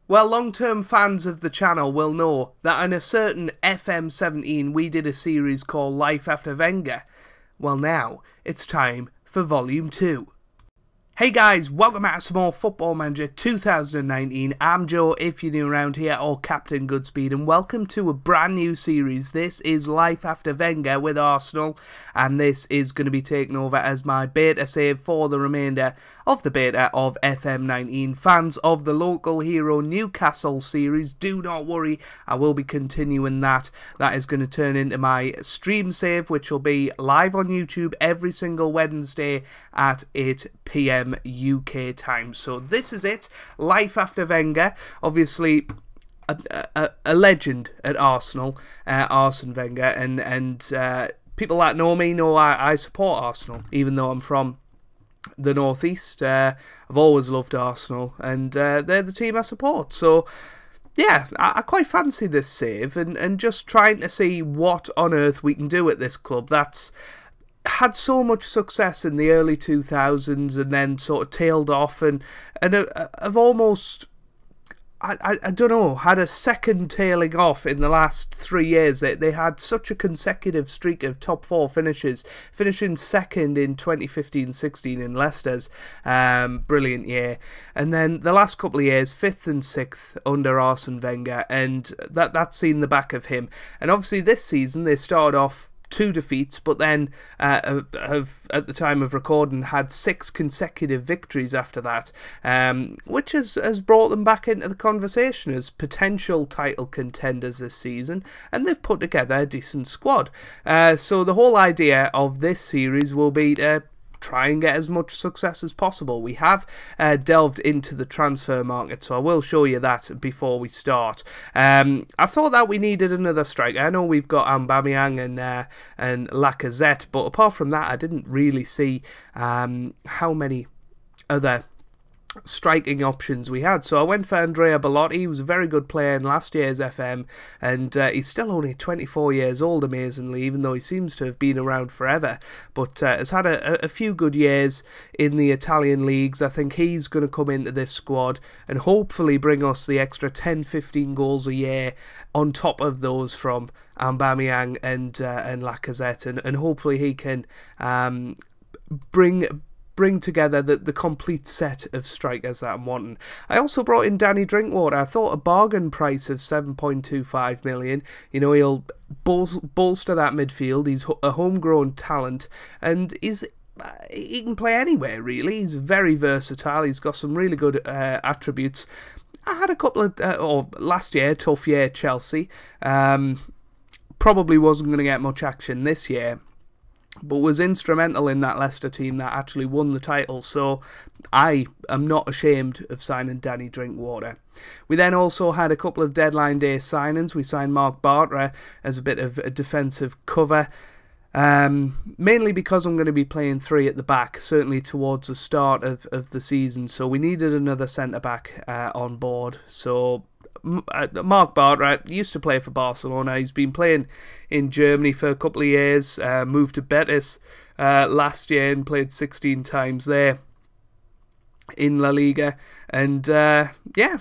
Well, long-term fans of the channel will know that on a certain FM19 we did a series called Life After Wenger. Well, now it's time for Volume 2. Hey guys, welcome back to some more Football Manager 2019. I'm Joe, if you're new around here, or Captain Goodspeed, and welcome to a brand new series. This is Life After Wenger with Arsenal, and this is going to be taken over as my beta save for the remainder of the beta of FM19. Fans of the local hero Newcastle series, do not worry, I will be continuing that. That is going to turn into my stream save, which will be live on YouTube every single Wednesday at 8 PM UK time. So this is it, Life After Wenger. Obviously a legend at Arsenal, Arsene Wenger, and people that know me know I support Arsenal, even though I'm from the northeast. I've always loved Arsenal, and they're the team I support. So yeah, I quite fancy this save, and just trying to see what on earth we can do at this club that's had so much success in the early 2000s and then sort of tailed off and have almost, I don't know, had a second tailing off in the last 3 years. They had such a consecutive streak of top four finishes, finishing second in 2015-16 in Leicester's brilliant year, and then the last couple of years 5th and 6th under Arsene Wenger, and that's seen the back of him. And obviously this season they started off 2 defeats, but then have, at the time of recording, had 6 consecutive victories after that, which has brought them back into the conversation as potential title contenders this season, and they've put together a decent squad. So the whole idea of this series will be to try and get as much success as possible. We have delved into the transfer market, so I will show you that before we start. I thought that we needed another striker. I know we've got Aubameyang and Lacazette, but apart from that, I didn't really see how many other striking options we had. So I went for Andrea Bellotti. He was a very good player in last year's FM, and he's still only 24 years old, amazingly, even though he seems to have been around forever, but has had a few good years in the Italian leagues. I think he's going to come into this squad and hopefully bring us the extra 10-15 goals a year on top of those from Aubameyang and Lacazette, and hopefully he can bring together the complete set of strikers that I'm wanting. I also brought in Danny Drinkwater. I thought a bargain price of 7.25 million. You know, he'll bolster that midfield. He's a homegrown talent, and he can play anywhere, really. He's very versatile. He's got some really good attributes. I had a couple of, last year, tough year at Chelsea. Probably wasn't going to get much action this year, but was instrumental in that Leicester team that actually won the title, so I am not ashamed of signing Danny Drinkwater. We then also had a couple of deadline day signings. We signed Mark Bartra as a bit of a defensive cover, mainly because I'm going to be playing 3 at the back, certainly towards the start of the season, so we needed another centre-back on board. So Mark Bartra used to play for Barcelona. He's been playing in Germany for a couple of years, moved to Betis last year and played 16 times there in La Liga, and yeah,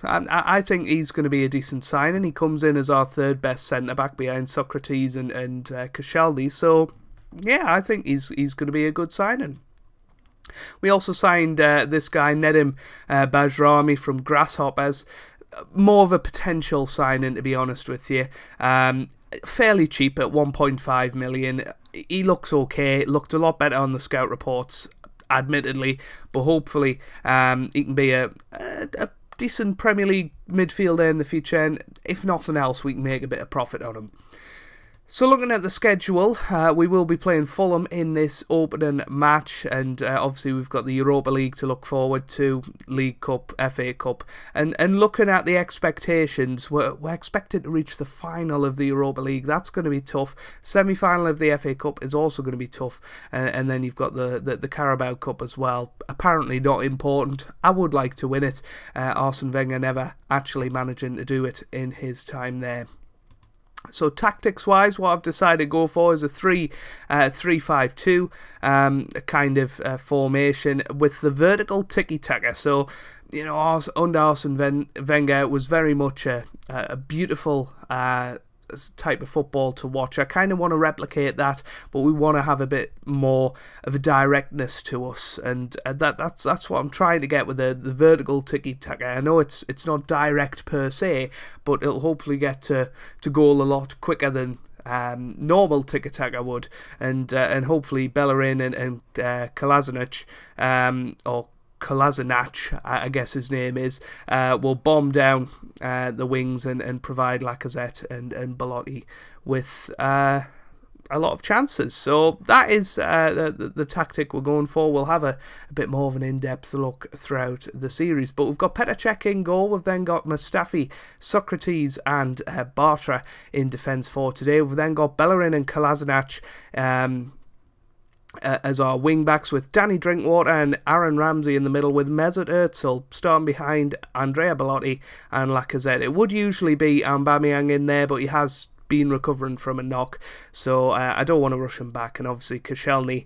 I think he's going to be a decent signing. He comes in as our 3rd best centre-back behind Socrates and Koscielny, so yeah, I think he's going to be a good signing. We also signed this guy, Nedim Bajrami from Grasshoppers. More of a potential signing, to be honest with you. Fairly cheap at 1.5 million. He looks okay. Looked a lot better on the scout reports, admittedly, but hopefully he can be a decent Premier League midfielder in the future, and if nothing else, we can make a bit of profit on him. So looking at the schedule, we will be playing Fulham in this opening match, and obviously we've got the Europa League to look forward to, League Cup, FA Cup, and looking at the expectations, we're expected to reach the final of the Europa League. That's going to be tough. Semi-final of the FA Cup is also going to be tough, and then you've got the Carabao Cup as well. Apparently not important. I would like to win it. Arsene Wenger never actually managing to do it in his time there. So tactics-wise, what I've decided to go for is a 3-5-2 kind of formation with the vertical tiki-taka. So under Arsene Wenger, it was very much a beautiful type of football to watch. I kind of want to replicate that, but we want to have a bit more of a directness to us, and that's what I'm trying to get with the vertical tiki-taka. I know it's not direct per se, but it'll hopefully get to goal a lot quicker than normal tiki-taka would, and hopefully Bellerin and Kolasinac, or Kolasinac, I guess his name is, will bomb down the wings and provide Lacazette and Belotti with a lot of chances. So that is the tactic we're going for. We'll have a bit more of an in-depth look throughout the series. But we've got Petr Cech in goal. We've then got Mustafi, Socrates and Bartra in defence for today. We've then got Bellerin and Kolasinac as our wing-backs, with Danny Drinkwater and Aaron Ramsey in the middle, with Mesut Ozil starting behind Andrea Belotti and Lacazette. It would usually be Aubameyang in there, but he has been recovering from a knock, so I don't want to rush him back. And obviously Koscielny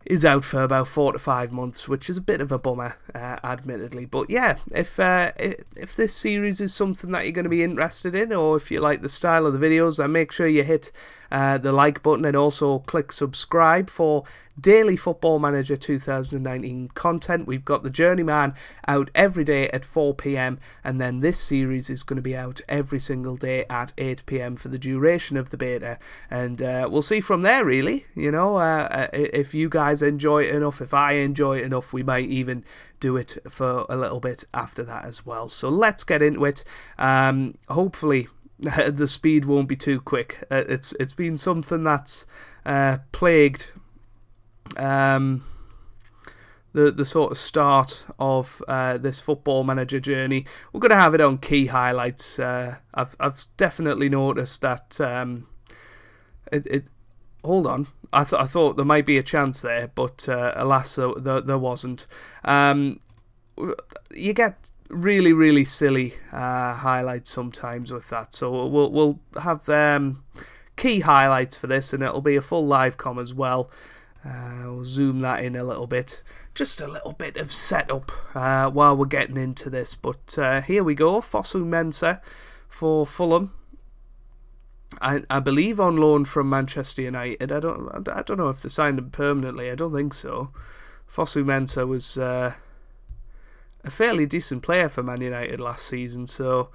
is out for about 4 to 5 months, which is a bit of a bummer, admittedly. But yeah, if this series is something that you're going to be interested in, or if you like the style of the videos, then make sure you hit the like button and also click subscribe for daily Football Manager 2019 content. We've got the Journeyman out every day at 4 PM, and then this series is going to be out every single day at 8 PM for the duration of the beta, and we'll see from there, really. If you guys enjoy it enough, if I enjoy it enough, we might even do it for a little bit after that as well. So let's get into it. Hopefully the speed won't be too quick. It's been something that's plagued the sort of start of this Football Manager journey. We're going to have it on key highlights. I've definitely noticed that hold on, I thought there might be a chance there, but alas, there wasn't. You get really, really silly highlights sometimes with that, so we'll have key highlights for this, and it'll be a full live com as well. We'll zoom that in a little bit, just a little bit of setup while we're getting into this. But here we go. Fosu Mensah for Fulham. I believe on loan from Manchester United. I don't know if they signed him permanently. I don't think so. Fosu Mensah was a fairly decent player for Man United last season. So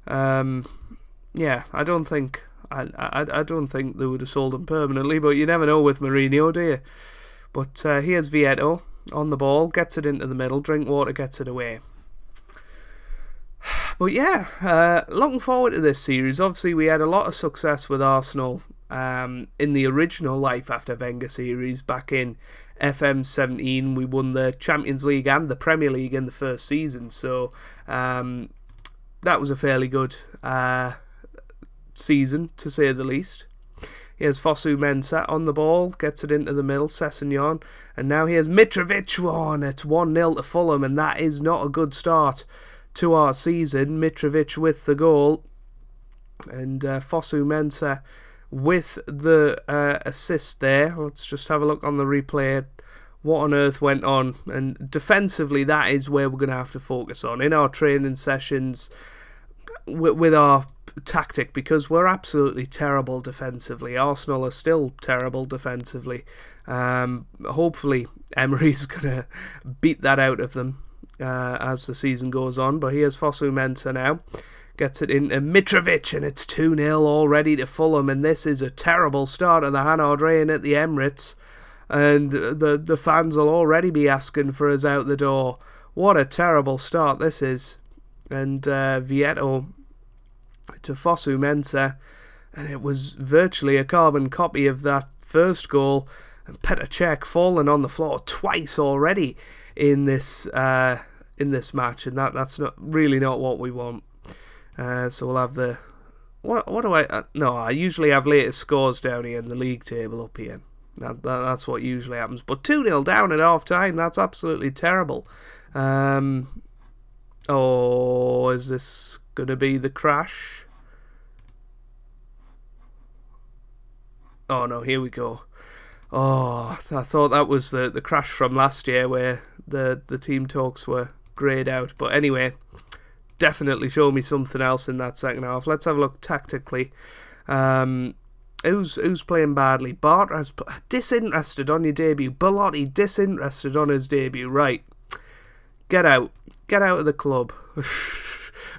yeah, I don't think they would have sold him permanently, but you never know with Mourinho, do you? But here's Vieto on the ball, gets it into the middle, Drinkwater gets it away. But yeah, looking forward to this series. Obviously, we had a lot of success with Arsenal in the original Life After Wenger series back in FM19. We won the Champions League and the Premier League in the first season, so that was a fairly good season, to say the least. Here's Fosu Mensah on the ball, gets it into the middle, Sessegnon, and now here's Mitrovic on. It's 1-0 to Fulham, and that is not a good start to our season. Mitrovic with the goal, and Fosu Mensah with the assist there. Let's just have a look on the replay. What on earth went on? And defensively, that is where we're going to have to focus on in our training sessions with our tactic, because we're absolutely terrible defensively. Arsenal are still terrible defensively. Hopefully Emery's going to beat that out of them as the season goes on. But here's Fosu Mensah now, gets it into Mitrovic, and it's 2-0 already to Fulham, and this is a terrible start of the Hannah Drain at the Emirates, and the fans will already be asking for us out the door. What a terrible start this is. And Vieto to Fosu Mensah, and it was virtually a carbon copy of that first goal. And Petr Cech falling on the floor twice already in this match, and that's not what we want. So we'll have the what do I no? I usually have latest scores down here in the league table up here. That's what usually happens. But 2-0 down at half time. That's absolutely terrible. Oh, is this going to be the crash? Oh no, here we go. Oh, I thought that was the crash from last year where the team talks were greyed out. But anyway, definitely showed me something else in that second half. Let's have a look tactically. Who's playing badly? Bartra's disinterested on your debut. Belotti disinterested on his debut. Right. Get out. Get out of the club.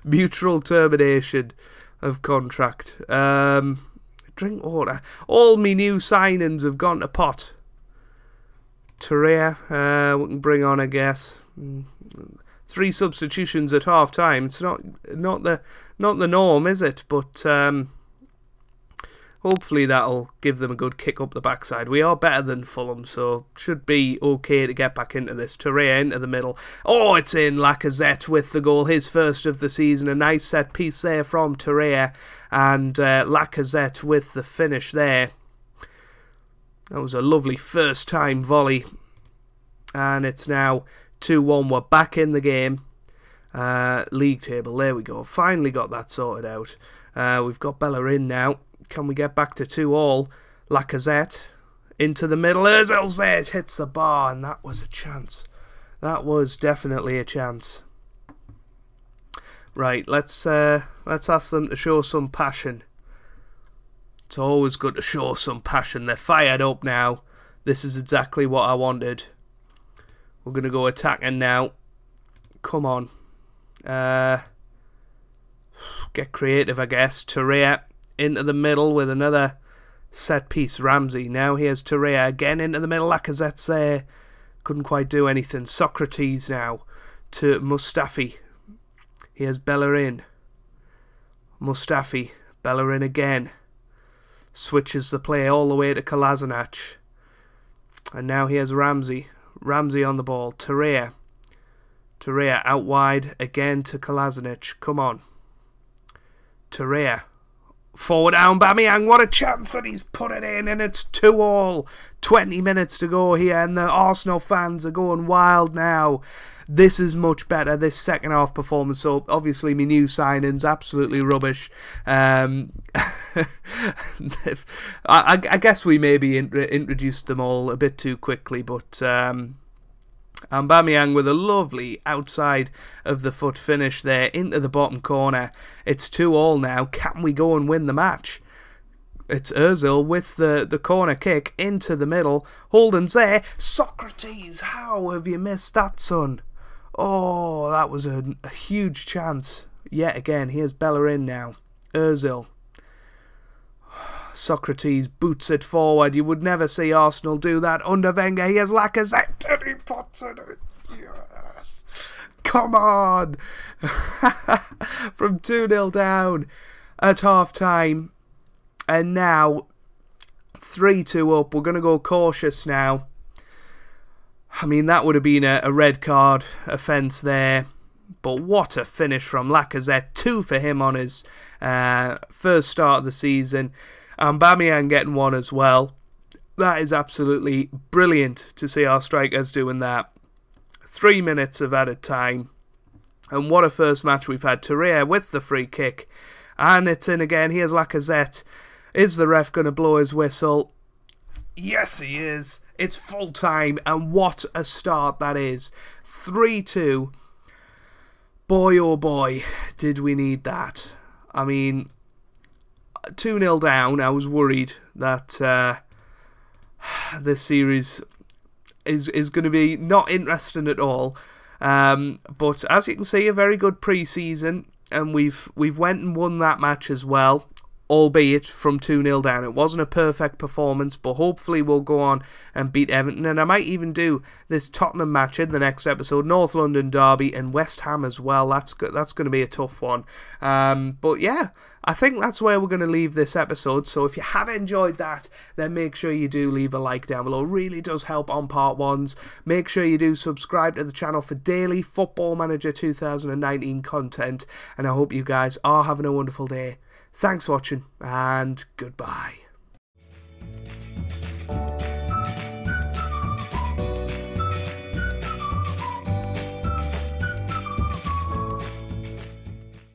Mutual termination of contract. Drink water. All me new signings have gone to pot. Torreira, we can bring on, I guess. 3 substitutions at half time. It's not the norm, is it? But hopefully that'll give them a good kick up the backside. We are better than Fulham, so should be okay to get back into this. Torreira into the middle. Oh, it's in. Lacazette with the goal, his first of the season. A nice set piece there from Torreira, and Lacazette with the finish there. That was a lovely first time volley, and it's now 2-1. We're back in the game. League table, there we go. Finally got that sorted out. We've got Bellerin now. Can we get back to 2-2? Lacazette into the middle. Ozil's there. It hits the bar, and that was a chance. That was definitely a chance. Right, let's ask them to show some passion. It's always good to show some passion. They're fired up now. This is exactly what I wanted. We're going to go attacking now. Come on. Get creative, I guess. Torreira into the middle with another set piece. Ramsey. Now here's Torreira again into the middle. Lacazette's there. Couldn't quite do anything. Socrates now to Mustafi. Here's Bellerin. Mustafi. Bellerin again. Switches the play all the way to Kolasinac. And now here's Ramsey. Ramsey on the ball. Torreira. Torreira out wide again to Kolasinac. Come on. Torreira. Forward down, Aubameyang. What a chance, and he's put it in, and it's 2-2. 20 minutes to go here, and the Arsenal fans are going wild now. This is much better, this second half performance. So obviously my new signings absolutely rubbish. I guess we maybe introduced them all a bit too quickly, but Aubameyang with a lovely outside of the foot finish there into the bottom corner. It's 2-2 now. Can we go and win the match? It's Ozil with the corner kick into the middle. Holden's there. Socrates, how have you missed that, son? Oh, that was a huge chance. Yet again, here's Bellerin now. Ozil. Socrates boots it forward. You would never see Arsenal do that under Wenger. Here's Lacazette and he puts it in. Yes. Come on. From 2-0 down at half time. And now 3-2 up. We're going to go cautious now. I mean, that would have been a red card offence there. But what a finish from Lacazette. 2 for him on his first start of the season. Aubameyang getting 1 as well. That is absolutely brilliant to see our strikers doing that. 3 minutes of added time. And what a first match we've had. Torreira with the free kick. And it's in again. Here's Lacazette. Is the ref going to blow his whistle? Yes, he is. It's full time, and what a start that is. 3-2. Boy, oh boy, did we need that. I mean, 2-0 down, I was worried that this series is going to be not interesting at all. But as you can see, a very good pre-season, and we've went and won that match as well. Albeit from 2-0 down. It wasn't a perfect performance, but hopefully we'll go on and beat Everton. And I might even do this Tottenham match in the next episode. North London derby and West Ham as well. That's going to be a tough one. But yeah, I think that's where we're going to leave this episode. So if you have enjoyed that, then make sure you do leave a like down below. It really does help on part ones. Make sure you do subscribe to the channel for daily Football Manager 2019 content. And I hope you guys are having a wonderful day. Thanks for watching, and goodbye.